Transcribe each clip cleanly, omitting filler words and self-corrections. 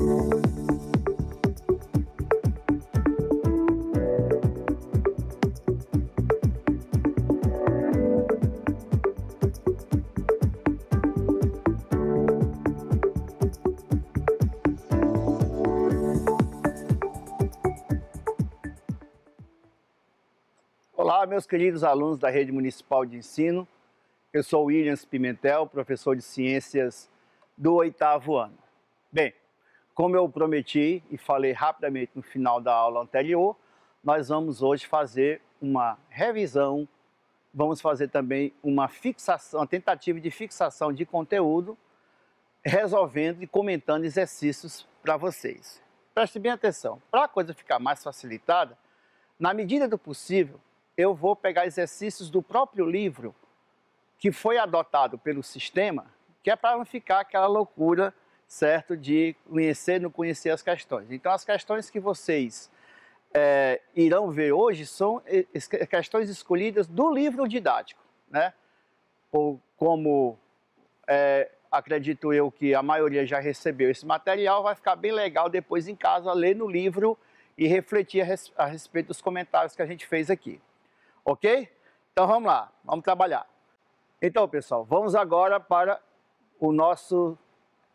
Olá, meus queridos alunos da Rede Municipal de Ensino. Eu sou Williams Pimentel, professor de Ciências do 8º ano. Bem, como eu prometi e falei rapidamente no final da aula anterior, nós vamos hoje fazer uma revisão, vamos fazer também uma fixação, uma tentativa de fixação de conteúdo, resolvendo e comentando exercícios para vocês. Preste bem atenção, para a coisa ficar mais facilitada, na medida do possível, eu vou pegar exercícios do próprio livro que foi adotado pelo sistema, que é para não ficar aquela loucura, certo, de conhecer e não conhecer as questões. Então, as questões que vocês irão ver hoje são questões escolhidas do livro didático, né? Como acredito eu que a maioria já recebeu esse material, vai ficar bem legal depois em casa ler no livro e refletir a respeito dos comentários que a gente fez aqui. Ok? Então vamos lá, vamos trabalhar. Então, pessoal, vamos agora para o nosso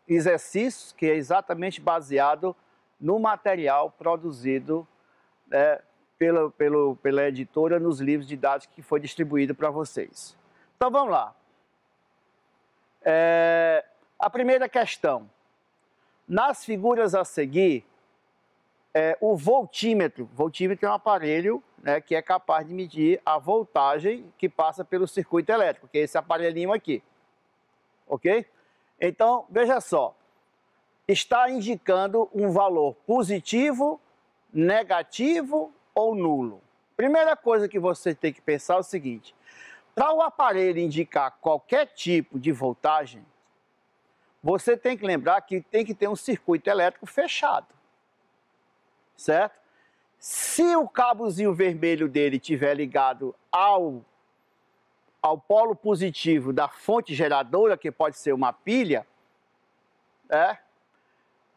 exercício, que é exatamente baseado no material produzido pela editora nos livros didáticos que foi distribuído para vocês. Então vamos lá. A primeira questão. Nas figuras a seguir, o voltímetro é um aparelho, né, que é capaz de medir a voltagem que passa pelo circuito elétrico, que é esse aparelhinho aqui, ok? Então, veja só, está indicando um valor positivo, negativo ou nulo. Primeira coisa que você tem que pensar é o seguinte, para o aparelho indicar qualquer tipo de voltagem, você tem que lembrar que tem que ter um circuito elétrico fechado, certo? Se o cabozinho vermelho dele estiver ligado ao polo positivo da fonte geradora, que pode ser uma pilha,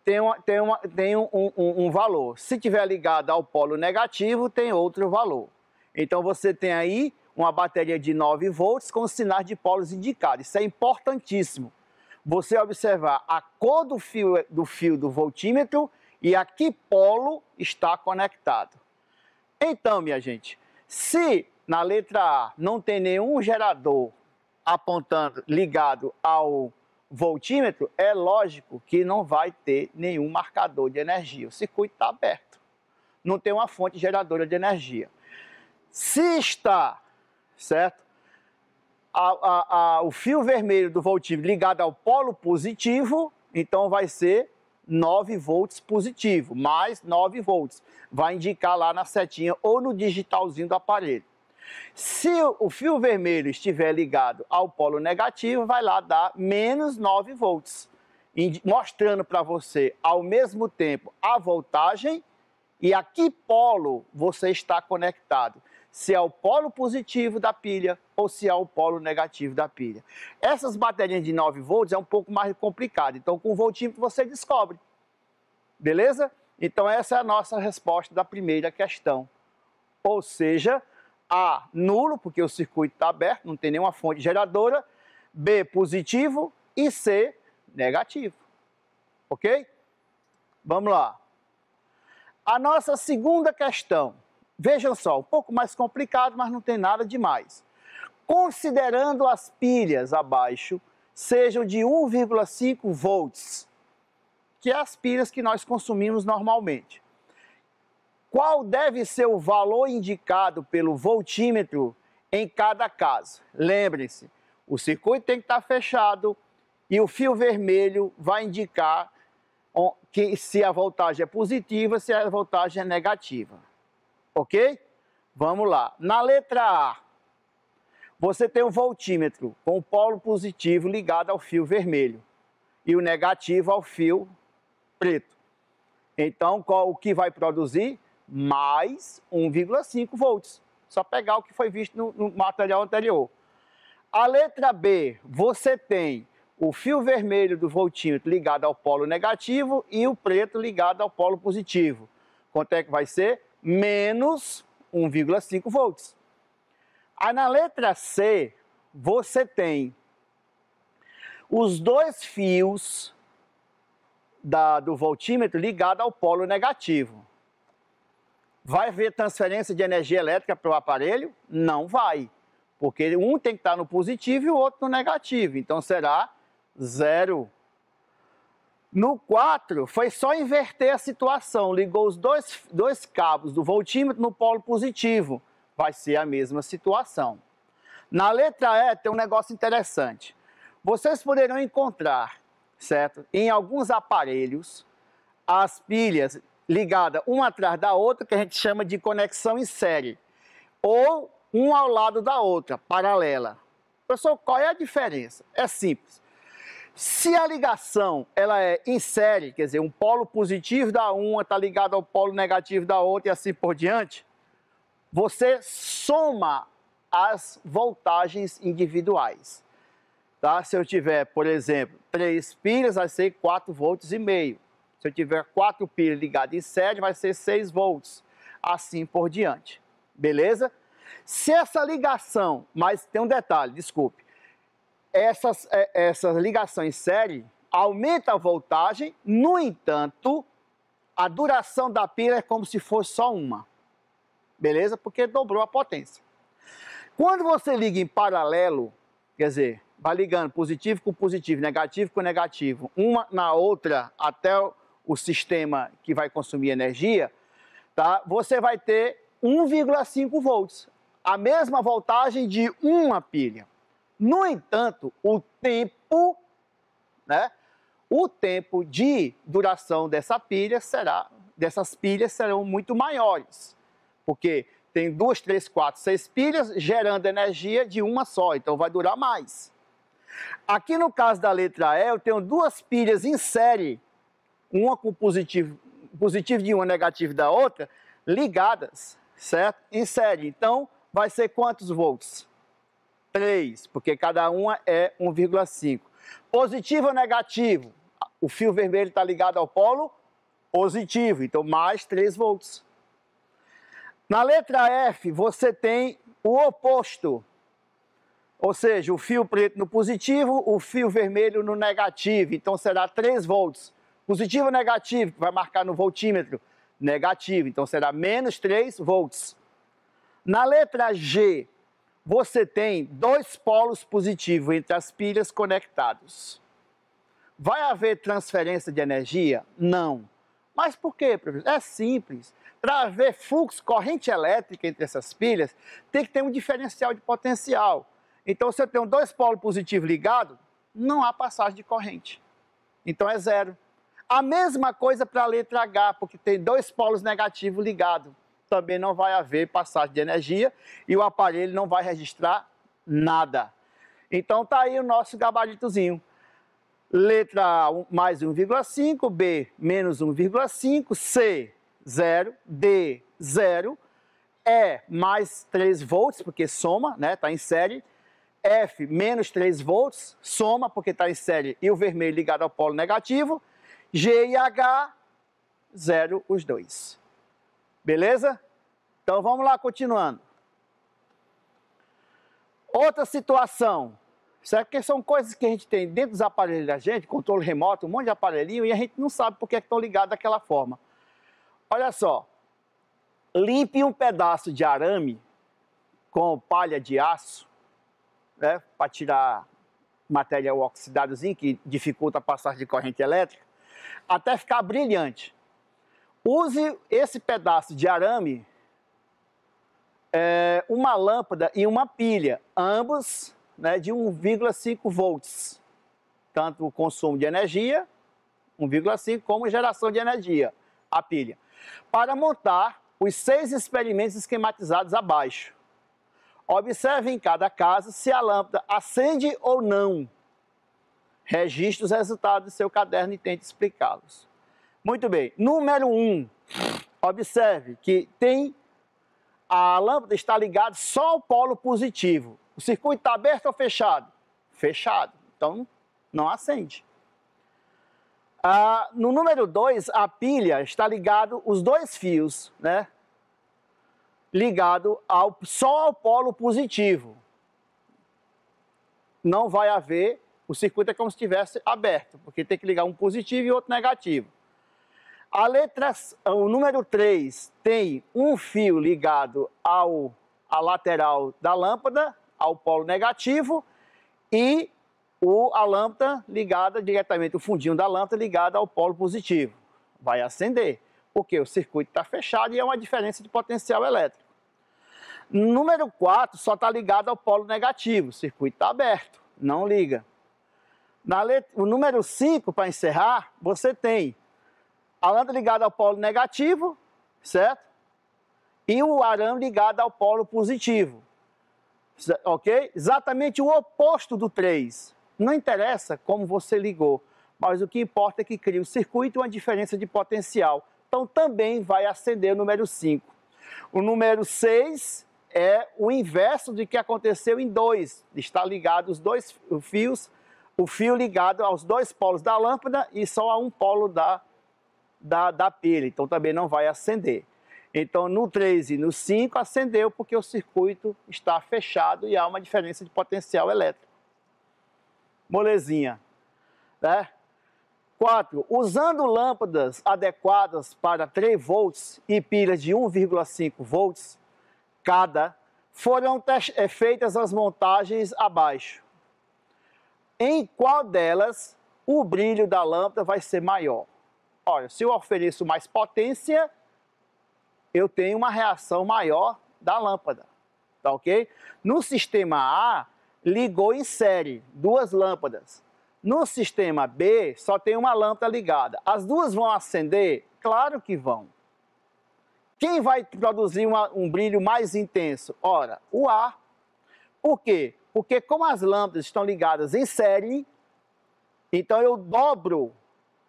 tem um valor. Se estiver ligado ao polo negativo, tem outro valor. Então você tem aí uma bateria de 9 volts com sinais de polos indicados. Isso é importantíssimo. Você observar a cor do fio do voltímetro e a que polo está conectado. Então, minha gente, se na letra A não tem nenhum gerador apontando, ligado ao voltímetro, é lógico que não vai ter nenhum marcador de energia. O circuito está aberto. Não tem uma fonte geradora de energia. Se está, certo, o fio vermelho do voltímetro ligado ao polo positivo, então vai ser 9 volts positivo, mais 9 volts. Vai indicar lá na setinha ou no digitalzinho do aparelho. Se o fio vermelho estiver ligado ao polo negativo, vai lá dar menos 9 volts, mostrando para você ao mesmo tempo a voltagem e a que polo você está conectado. Se é o polo positivo da pilha ou se é o polo negativo da pilha. Essas baterias de 9 volts é um pouco mais complicado, então com o voltímetro você descobre. Beleza? Então essa é a nossa resposta da primeira questão. Ou seja, A, nulo, porque o circuito está aberto, não tem nenhuma fonte geradora. B, positivo e C, negativo. Ok? Vamos lá. A nossa segunda questão. Vejam só, um pouco mais complicado, mas não tem nada demais. Considerando as pilhas abaixo sejam de 1,5 volts, que é as pilhas que nós consumimos normalmente, qual deve ser o valor indicado pelo voltímetro em cada caso? Lembrem-se, o circuito tem que estar fechado e o fio vermelho vai indicar se a voltagem é positiva, se a voltagem é negativa. Ok? Vamos lá. Na letra A, você tem o voltímetro com o polo positivo ligado ao fio vermelho e o negativo ao fio preto. Então, o que vai produzir? Mais 1,5 volts. Só pegar o que foi visto no material anterior. A letra B, você tem o fio vermelho do voltímetro ligado ao polo negativo e o preto ligado ao polo positivo. Quanto é que vai ser? Menos 1,5 volts. Aí na letra C, você tem os dois fios do voltímetro ligados ao polo negativo. Vai haver transferência de energia elétrica para o aparelho? Não vai, porque um tem que estar no positivo e o outro no negativo, então será 0. No 4, foi só inverter a situação, ligou os dois cabos do voltímetro no polo positivo, vai ser a mesma situação. Na letra E tem um negócio interessante. Vocês poderão encontrar, certo, em alguns aparelhos, as pilhas ligadas uma atrás da outra, que a gente chama de conexão em série, ou um ao lado da outra, paralela. Professor, qual é a diferença? É simples. Se a ligação ela é em série, quer dizer, um polo positivo da uma está ligado ao polo negativo da outra e assim por diante, você soma as voltagens individuais. Tá? Se eu tiver, por exemplo, 3 pilhas, vai ser 4,5 volts. Se eu tiver 4 pilhas ligadas em série, vai ser 6 volts. Assim por diante. Beleza? Se essa ligação, mas tem um detalhe, desculpe. Essa ligação em série aumenta a voltagem, no entanto, a duração da pilha é como se fosse só uma. Beleza? Porque dobrou a potência. Quando você liga em paralelo, quer dizer, vai ligando positivo com positivo, negativo com negativo, uma na outra até o sistema que vai consumir energia, tá? Você vai ter 1,5 volts, a mesma voltagem de uma pilha. No entanto, o tempo de duração dessas pilhas serão muito maiores, porque tem 2, 3, 4, 6 pilhas gerando energia de uma só, então vai durar mais. Aqui no caso da letra E, eu tenho 2 pilhas em série, uma com positivo de uma, negativo da outra, ligadas, certo? Em série. Então, vai ser quantos volts? 3, porque cada uma é 1,5. Positivo ou negativo? O fio vermelho está ligado ao polo positivo, então mais 3 volts. Na letra F, você tem o oposto. Ou seja, o fio preto no positivo, o fio vermelho no negativo. Então será 3 volts. Positivo ou negativo, que vai marcar no voltímetro? Negativo, então será menos 3 volts. Na letra G, você tem 2 polos positivos entre as pilhas conectados. Vai haver transferência de energia? Não. Mas por quê, professor? É simples. Para haver fluxo, corrente elétrica entre essas pilhas, tem que ter um diferencial de potencial. Então, se eu tenho 2 polos positivos ligados, não há passagem de corrente. Então, é 0. A mesma coisa para a letra H, porque tem 2 polos negativos ligados. Também não vai haver passagem de energia e o aparelho não vai registrar nada. Então, está aí o nosso gabaritozinho. Letra A, mais 1,5, B, menos 1,5, C, 0, D, 0, E, mais 3 volts, porque soma, né, está em série, F, menos 3 volts, soma, porque está em série e o vermelho ligado ao polo negativo, G e H, 0 os dois. Beleza? Então vamos lá, continuando. Outra situação, certo? Porque são coisas que a gente tem dentro dos aparelhos da gente, controle remoto, um monte de aparelhinho, e a gente não sabe por que estão ligados daquela forma. Olha só, limpe um pedaço de arame com palha de aço, né, para tirar material oxidadozinho que dificulta a passagem de corrente elétrica, até ficar brilhante. Use esse pedaço de arame, uma lâmpada e uma pilha, ambos, né, de 1,5 volts. Tanto o consumo de energia, 1,5, como geração de energia, a pilha. Para montar os 6 experimentos esquematizados abaixo. Observe em cada caso se a lâmpada acende ou não. Registre os resultados do seu caderno e tente explicá-los. Muito bem. Número 1. Observe que a lâmpada está ligada só ao polo positivo. O circuito está aberto ou fechado? Fechado. Então, não acende. No número 2, a pilha está ligado, os dois fios, né? Ligado só ao polo positivo. Não vai haver, o circuito é como se estivesse aberto, porque tem que ligar um positivo e outro negativo. O número 3 tem um fio ligado à lateral da lâmpada, ao polo negativo, e a lâmpada ligada diretamente, o fundinho da lâmpada ligado ao polo positivo. Vai acender, porque o circuito está fechado e é uma diferença de potencial elétrico. Número 4 só está ligado ao polo negativo, o circuito está aberto, não liga. O número 5, para encerrar, você tem a lâmpada ligada ao polo negativo, certo? E o arame ligado ao polo positivo, ok? Exatamente o oposto do 3. Não interessa como você ligou, mas o que importa é que cria o circuito e uma diferença de potencial. Então também vai acender o número 5. O número 6 é o inverso do que aconteceu em 2. Está ligado os dois fios, o fio ligado aos dois polos da lâmpada e só a um polo da pilha. Então também não vai acender. Então no 3 e no 5 acendeu porque o circuito está fechado e há uma diferença de potencial elétrico. Molezinha, né? 4. Usando lâmpadas adequadas para 3 volts e pilhas de 1,5 volts cada, foram feitas as montagens abaixo. Em qual delas o brilho da lâmpada vai ser maior? Olha, se eu ofereço mais potência, eu tenho uma reação maior da lâmpada, tá ok? No sistema A, ligou em série, 2 lâmpadas. No sistema B, só tem uma lâmpada ligada. As duas vão acender? Claro que vão. Quem vai produzir um brilho mais intenso? Ora, o A. Por quê? Porque como as lâmpadas estão ligadas em série, então eu dobro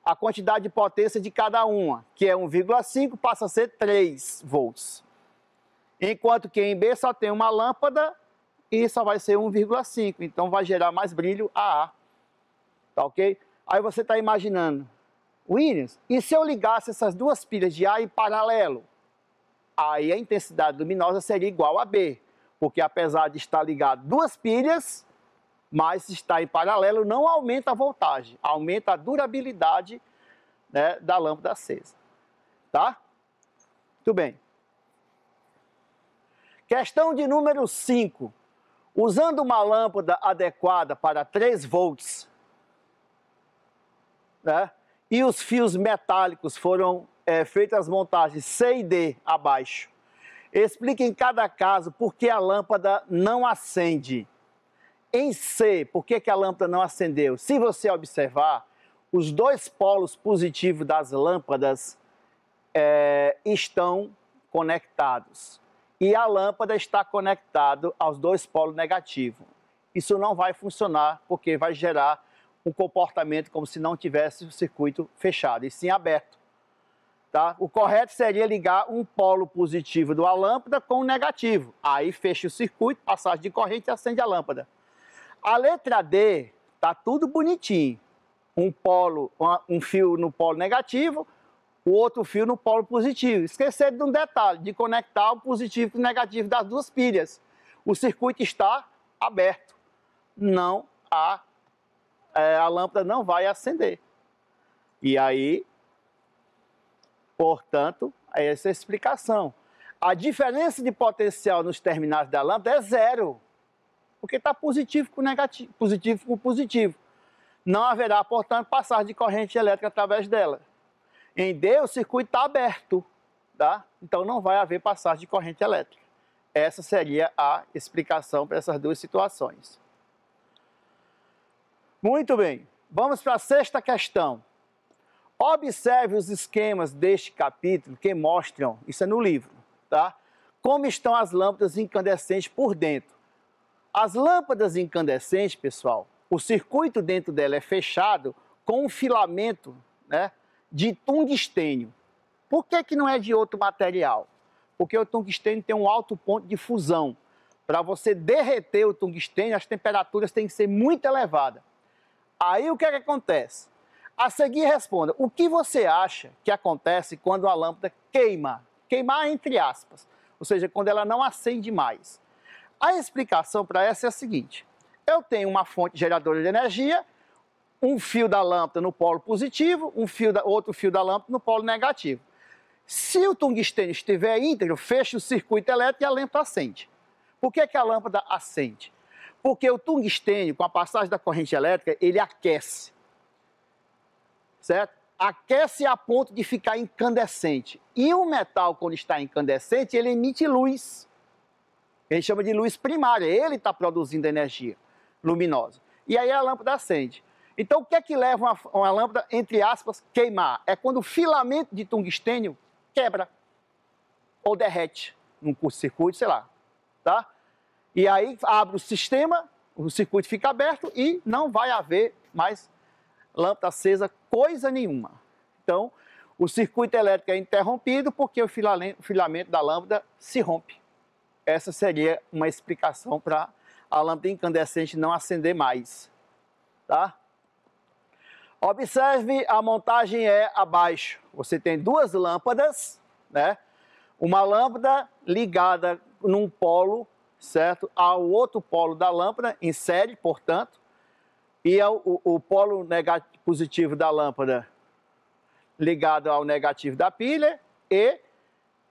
a quantidade de potência de cada uma, que é 1,5, passa a ser 3 volts. Enquanto que em B só tem uma lâmpada e só vai ser 1,5, então vai gerar mais brilho a. Tá ok? Aí você está imaginando, Williams, e se eu ligasse essas duas pilhas de A em paralelo? Aí a intensidade luminosa seria igual a B, porque apesar de estar ligado duas pilhas, mas se está em paralelo, não aumenta a voltagem, aumenta a durabilidade, né, da lâmpada acesa. Tá? Muito bem. Questão de número 5. Usando uma lâmpada adequada para 3 volts, né, e os fios metálicos foram feitas as montagens C e D abaixo, explique em cada caso por que a lâmpada não acende. Em C, por que a lâmpada não acendeu? Se você observar, os dois polos positivos das lâmpadas estão conectados. E a lâmpada está conectada aos dois polos negativos. Isso não vai funcionar porque vai gerar um comportamento como se não tivesse o circuito fechado, e sim aberto. Tá? O correto seria ligar um polo positivo da lâmpada com o negativo. Aí fecha o circuito, passagem de corrente e acende a lâmpada. A letra D está tudo bonitinho. Um fio no polo negativo, o outro fio no polo positivo. Esquecer de um detalhe, de conectar o positivo com o negativo das duas pilhas. O circuito está aberto. Não há, a lâmpada não vai acender. E aí, portanto, é essa a explicação. A diferença de potencial nos terminais da lâmpada é zero. Porque está positivo com negativo, positivo com positivo. Não haverá, portanto, passagem de corrente elétrica através dela. Em D, o circuito está aberto, tá? Então não vai haver passagem de corrente elétrica. Essa seria a explicação para essas duas situações. Muito bem, vamos para a 6ª questão. Observe os esquemas deste capítulo que mostram, isso é no livro, tá? Como estão as lâmpadas incandescentes por dentro. As lâmpadas incandescentes, pessoal, o circuito dentro dela é fechado com um filamento, né, de tungstênio. Por que não é de outro material? Porque o tungstênio tem um alto ponto de fusão. Para você derreter o tungstênio, as temperaturas têm que ser muito elevadas. Aí o que é que acontece? A seguir responda, o que você acha que acontece quando a lâmpada queima? Queimar entre aspas, ou seja, quando ela não acende mais. A explicação para essa é a seguinte, eu tenho uma fonte geradora de energia, um fio da lâmpada no polo positivo, outro fio da lâmpada no polo negativo. Se o tungstênio estiver íntegro, fecha o circuito elétrico e a lâmpada acende. Por que a lâmpada acende? Porque o tungstênio, com a passagem da corrente elétrica, ele aquece. Certo? Aquece a ponto de ficar incandescente. E o metal, quando está incandescente, ele emite luz. Ele chama de luz primária. Ele está produzindo energia luminosa. E aí a lâmpada acende. Então, o que é que leva uma lâmpada, entre aspas, queimar? É quando o filamento de tungstênio quebra ou derrete num curto-circuito, sei lá, tá? E aí abre o sistema, o circuito fica aberto e não vai haver mais lâmpada acesa, coisa nenhuma. Então, o circuito elétrico é interrompido porque o filamento da lâmpada se rompe. Essa seria uma explicação para a lâmpada incandescente não acender mais, tá? Observe, a montagem é abaixo. Você tem duas lâmpadas, né? Uma lâmpada ligada num polo, certo? Ao outro polo da lâmpada, em série, portanto. E o polo positivo da lâmpada ligado ao negativo da pilha e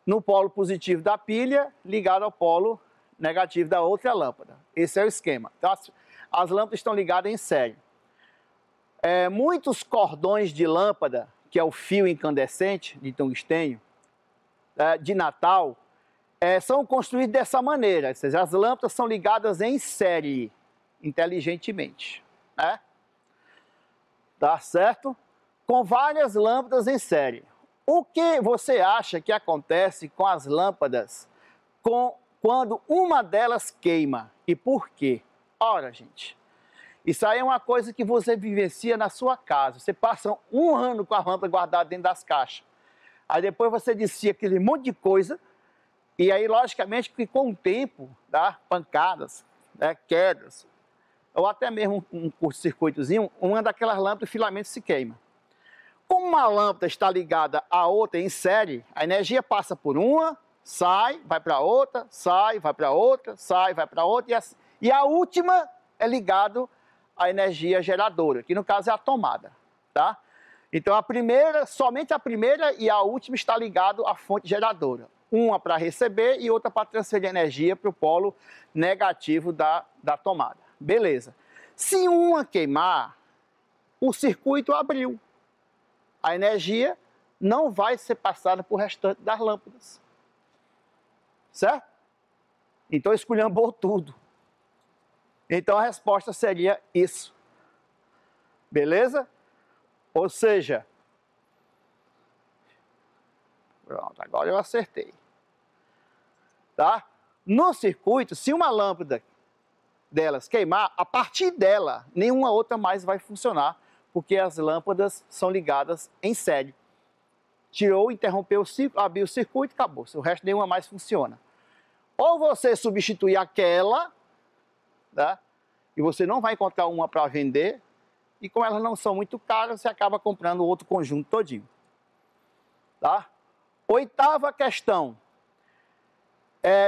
no polo positivo da pilha ligado ao polo negativo da outra lâmpada. Esse é o esquema. Então, as lâmpadas estão ligadas em série. Muitos cordões de lâmpada, que é o fio incandescente de tungstênio, de Natal, são construídos dessa maneira, ou seja, as lâmpadas são ligadas em série, inteligentemente, né? Tá certo? Com várias lâmpadas em série. O que você acha que acontece com as lâmpadas quando uma delas queima? E por quê? Ora, gente, isso aí é uma coisa que você vivencia na sua casa. Você passa um ano com a lâmpada guardada dentro das caixas. Aí depois você descia aquele monte de coisa. E aí, logicamente, que com o tempo, tá? Pancadas, né? Quedas, ou até mesmo um curto-circuitozinho, uma daquelas lâmpadas, o filamento se queima. Como uma lâmpada está ligada à outra em série, a energia passa por uma, sai, vai para outra, sai, vai para outra, sai, vai para outra. E a última é ligado à energia geradora, que no caso é a tomada, tá? Então somente a primeira e a última está ligado à fonte geradora. Uma para receber e outra para transferir energia para o polo negativo da tomada. Beleza. Se uma queimar, o circuito abriu. A energia não vai ser passada para o restante das lâmpadas. Certo? Então esculhambou tudo. Então a resposta seria isso. Beleza? Ou seja, pronto, agora eu acertei. Tá? No circuito, se uma lâmpada delas queimar, a partir dela, nenhuma outra mais vai funcionar, porque as lâmpadas são ligadas em série. Tirou, interrompeu o ciclo, abriu o circuito, acabou. O resto nenhuma mais funciona. Ou você substitui aquela, tá? E você não vai encontrar uma para vender, e como elas não são muito caras, você acaba comprando o outro conjunto todinho. Tá? Oitava questão.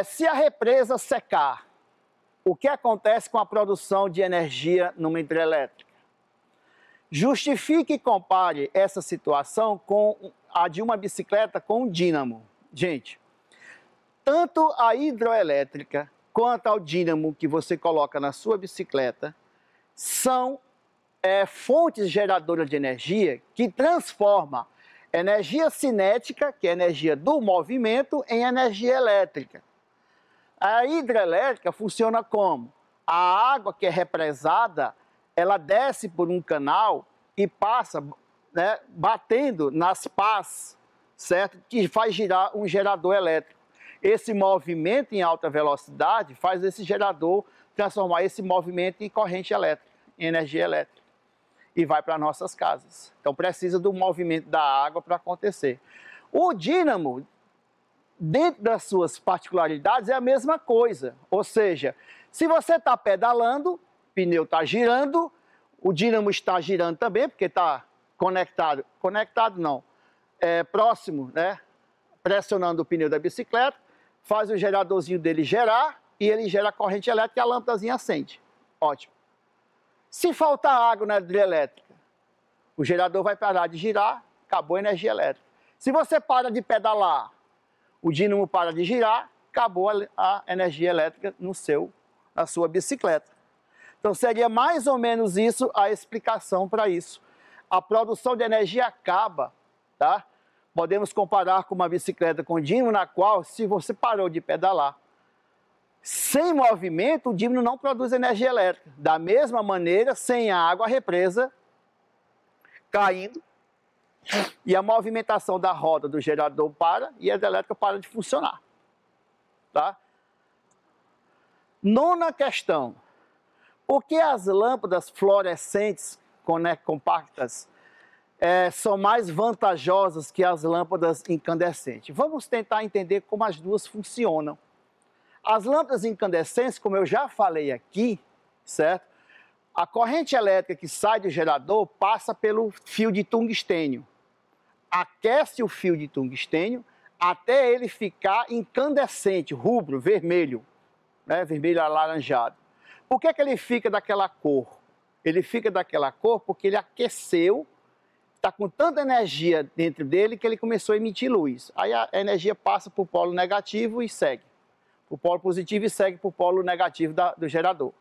Se a represa secar, o que acontece com a produção de energia numa hidrelétrica? Justifique e compare essa situação com a de uma bicicleta com um dínamo. Gente, tanto a hidroelétrica quanto ao dínamo que você coloca na sua bicicleta são fontes geradoras de energia que transforma energia cinética, que é a energia do movimento, em energia elétrica. A hidrelétrica funciona como? A água que é represada, ela desce por um canal e passa, né, batendo nas pás, certo? Que faz girar um gerador elétrico. Esse movimento em alta velocidade faz esse gerador transformar esse movimento em corrente elétrica, em energia elétrica. E vai para nossas casas. Então precisa do movimento da água para acontecer. O dínamo, dentro das suas particularidades, é a mesma coisa. Ou seja, se você está pedalando, o pneu está girando, O dínamo está girando também, porque está conectado não, próximo, né? Pressionando o pneu da bicicleta, faz o geradorzinho dele gerar e ele gera a corrente elétrica e a lâmpadazinha acende. Ótimo. Se faltar água na hidrelétrica, o gerador vai parar de girar, acabou a energia elétrica. Se você para de pedalar, o dínamo para de girar, acabou a energia elétrica na sua bicicleta. Então seria mais ou menos isso a explicação para isso. A produção de energia acaba, tá? Podemos comparar com uma bicicleta com dínamo, na qual, se você parou de pedalar, sem movimento, o dínamo não produz energia elétrica. Da mesma maneira, sem a água, a represa caindo, e a movimentação da roda do gerador para, e a hidrelétrica para de funcionar. Tá? Nona questão. Por que as lâmpadas fluorescentes compactas são mais vantajosas que as lâmpadas incandescentes? Vamos tentar entender como as duas funcionam. As lâmpadas incandescentes, como eu já falei aqui, certo? A corrente elétrica que sai do gerador passa pelo fio de tungstênio. Aquece o fio de tungstênio até ele ficar incandescente, rubro, vermelho, né? Vermelho alaranjado. Por que ele fica daquela cor? Ele fica daquela cor porque ele aqueceu, está com tanta energia dentro dele que ele começou a emitir luz. Aí a energia passa para o polo negativo e segue. O polo positivo e segue para o polo negativo do gerador.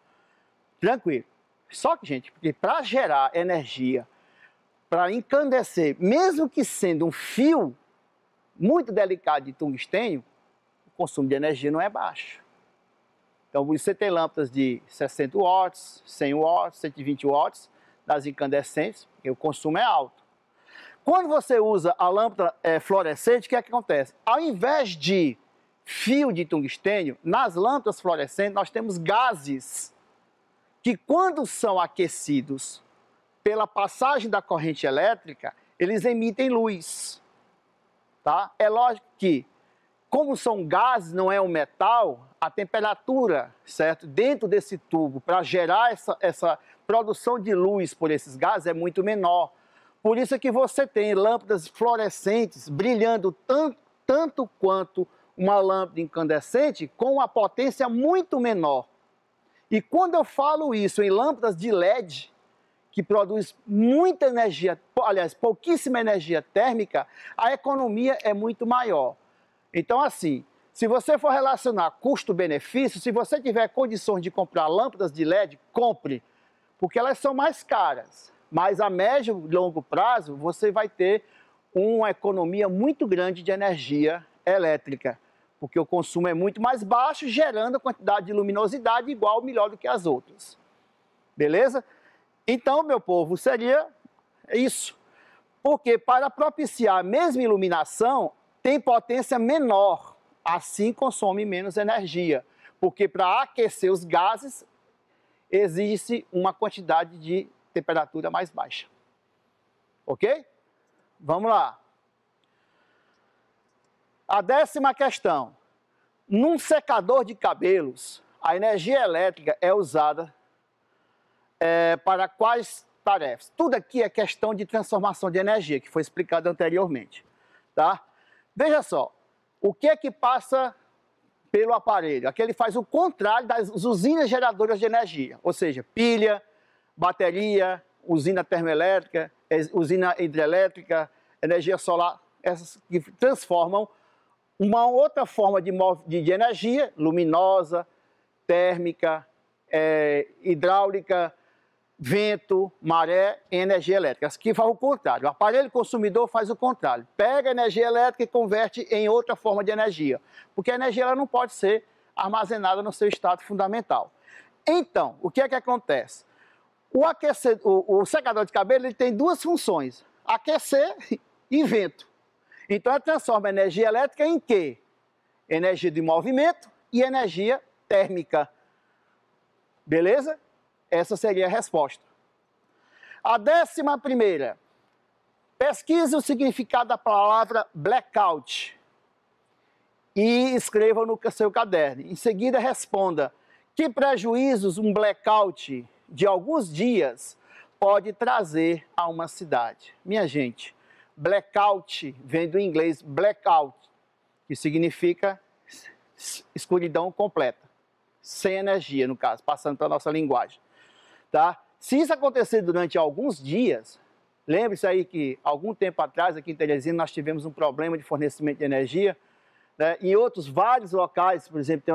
Tranquilo. Só que, gente, porque para gerar energia, para encandecer, mesmo que sendo um fio muito delicado de tungstênio, o consumo de energia não é baixo. Então, você tem lâmpadas de 60 watts, 100 watts, 120 watts, das incandescentes, porque o consumo é alto. Quando você usa a lâmpada fluorescente, o que é que acontece? Ao invés de fio de tungstênio, nas lâmpadas fluorescentes nós temos gases que, quando são aquecidos pela passagem da corrente elétrica, eles emitem luz. Tá? É lógico que, como são gases, não é um metal, a temperatura, certo, dentro desse tubo para gerar essa produção de luz por esses gases é muito menor. Por isso é que você tem lâmpadas fluorescentes brilhando tanto quanto uma lâmpada incandescente, com uma potência muito menor. E quando eu falo isso em lâmpadas de LED, que produz muita energia, aliás, pouquíssima energia térmica, a economia é muito maior. Então, assim, se você for relacionar custo-benefício, se você tiver condições de comprar lâmpadas de LED, compre, porque elas são mais caras. Mas a médio e longo prazo, você vai ter uma economia muito grande de energia elétrica, porque o consumo é muito mais baixo, gerando a quantidade de luminosidade igual ou melhor do que as outras. Beleza? Então, meu povo, seria isso. Porque para propiciar a mesma iluminação, tem potência menor, assim consome menos energia. Porque para aquecer os gases, exige-se uma quantidade de temperatura mais baixa. Ok? Vamos lá. A 10ª questão. Num secador de cabelos, a energia elétrica é usada para quais tarefas? Tudo aqui é questão de transformação de energia, que foi explicado anteriormente. Tá? Veja só, o que é que passa pelo aparelho? Aqui ele faz o contrário das usinas geradoras de energia, ou seja, pilha, bateria, usina termoelétrica, usina hidrelétrica, energia solar, essas que transformam uma outra forma de energia, luminosa, térmica, hidráulica, vento, maré, em energia elétrica. As que faz o contrário. O aparelho consumidor faz o contrário. Pega a energia elétrica e converte em outra forma de energia. Porque a energia ela não pode ser armazenada no seu estado fundamental. Então, o que é que acontece? O secador de cabelo ele tem duas funções. Aquecer e vento. Então, ela transforma a energia elétrica em quê? Energia de movimento e energia térmica. Beleza? Essa seria a resposta. A 11ª. Pesquise o significado da palavra blackout e escreva no seu caderno. Em seguida, responda: que prejuízos um blackout de alguns dias pode trazer a uma cidade. Minha gente, blackout vem do inglês blackout, que significa escuridão completa, sem energia, no caso, passando para a nossa linguagem. Tá? Se isso acontecer durante alguns dias, lembre-se aí que algum tempo atrás, aqui em Teresina, nós tivemos um problema de fornecimento de energia, né? Em outros vários locais, por exemplo,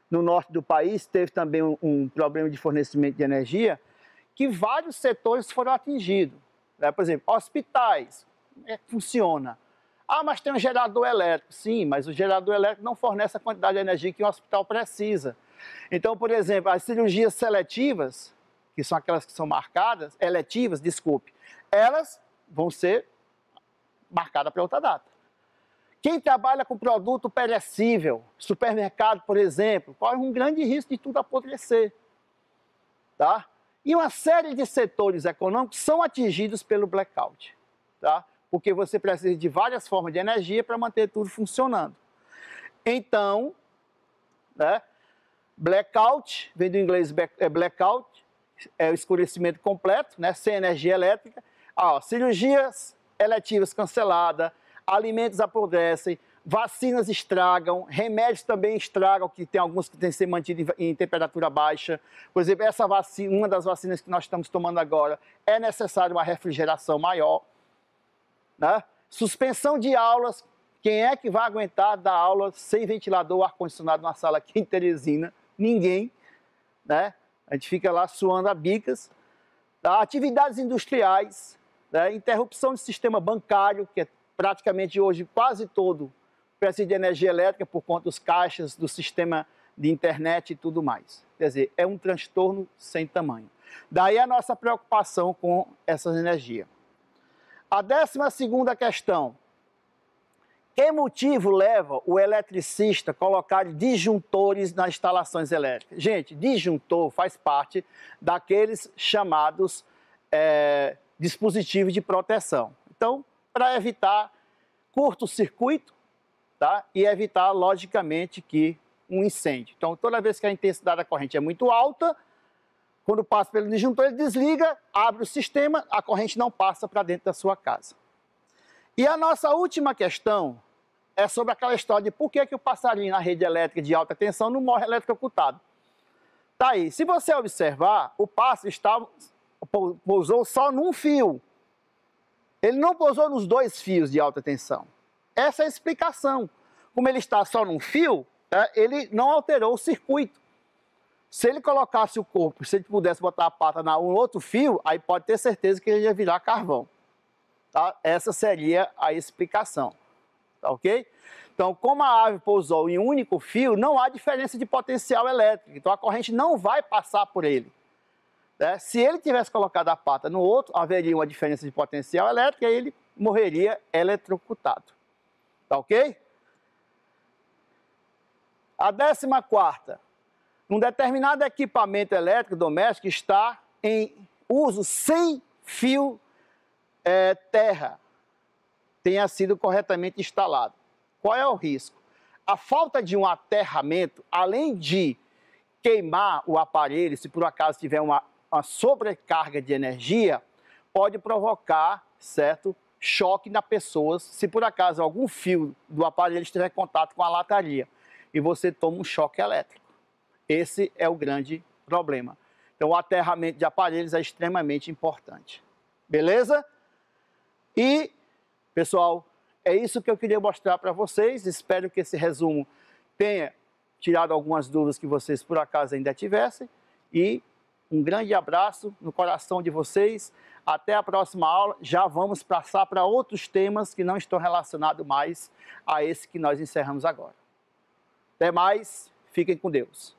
no norte do país, teve também um problema de fornecimento de energia, que vários setores foram atingidos. Né? Por exemplo, hospitais, funciona. Ah, mas tem um gerador elétrico. Sim, mas o gerador elétrico não fornece a quantidade de energia que um hospital precisa. Então, por exemplo, as cirurgias seletivas, que são aquelas que são marcadas, eletivas, desculpe, elas vão ser marcadas para outra data. Quem trabalha com produto perecível, supermercado, por exemplo, corre um grande risco de tudo apodrecer. Tá? E uma série de setores econômicos são atingidos pelo blackout. Tá? Porque você precisa de várias formas de energia para manter tudo funcionando. Então, né, blackout, vem do inglês blackout, é o escurecimento completo, né, sem energia elétrica. Cirurgias eletivas canceladas, alimentos apodrecem, vacinas estragam, remédios também estragam, que tem alguns que têm que ser mantidos em temperatura baixa. Por exemplo, essa vacina, uma das vacinas que nós estamos tomando agora, é necessária uma refrigeração maior. Né? Suspensão de aulas, quem é que vai aguentar dar aula sem ventilador ou ar-condicionado numa sala aqui em Teresina? Ninguém. Né? A gente fica lá suando a bicas. Tá? Atividades industriais, né? Interrupção do sistema bancário, que é praticamente hoje quase todo precisa de energia elétrica por conta dos caixas, do sistema de internet e tudo mais. Quer dizer, é um transtorno sem tamanho. Daí a nossa preocupação com essas energias. A 12ª questão. Que motivo leva o eletricista a colocar disjuntores nas instalações elétricas? Gente, disjuntor faz parte daqueles chamados dispositivos de proteção. Então, para evitar curto-circuito, tá? E evitar, logicamente, que um incêndio. Então, toda vez que a intensidade da corrente é muito alta, quando passa pelo disjuntor, ele desliga, abre o sistema, a corrente não passa para dentro da sua casa. E a nossa última questão é sobre aquela história de por que o passarinho na rede elétrica de alta tensão não morre eletrocutado. Tá aí, se você observar, o pássaro pousou só num fio. Ele não pousou nos 2 fios de alta tensão. Essa é a explicação. Como ele está só num fio, ele não alterou o circuito. Se ele colocasse o corpo, se ele pudesse botar a pata em um outro fio, aí pode ter certeza que ele ia virar carvão. Tá? Essa seria a explicação. Tá ok? Então, como a ave pousou em um único fio, não há diferença de potencial elétrico. Então, a corrente não vai passar por ele. Né? Se ele tivesse colocado a pata no outro, haveria uma diferença de potencial elétrico e aí ele morreria eletrocutado. Tá ok? A 14ª. Um determinado equipamento elétrico doméstico está em uso sem fio terra tenha sido corretamente instalado. Qual é o risco? A falta de um aterramento, além de queimar o aparelho, se por acaso tiver uma sobrecarga de energia, pode provocar, certo, choque na pessoa, se por acaso algum fio do aparelho estiver em contato com a lataria e você toma um choque elétrico. Esse é o grande problema. Então, o aterramento de aparelhos é extremamente importante. Beleza? E, pessoal, é isso que eu queria mostrar para vocês. Espero que esse resumo tenha tirado algumas dúvidas que vocês, por acaso, ainda tivessem. E um grande abraço no coração de vocês. Até a próxima aula. Já vamos passar para outros temas que não estão relacionados mais a esse que nós encerramos agora. Até mais. Fiquem com Deus.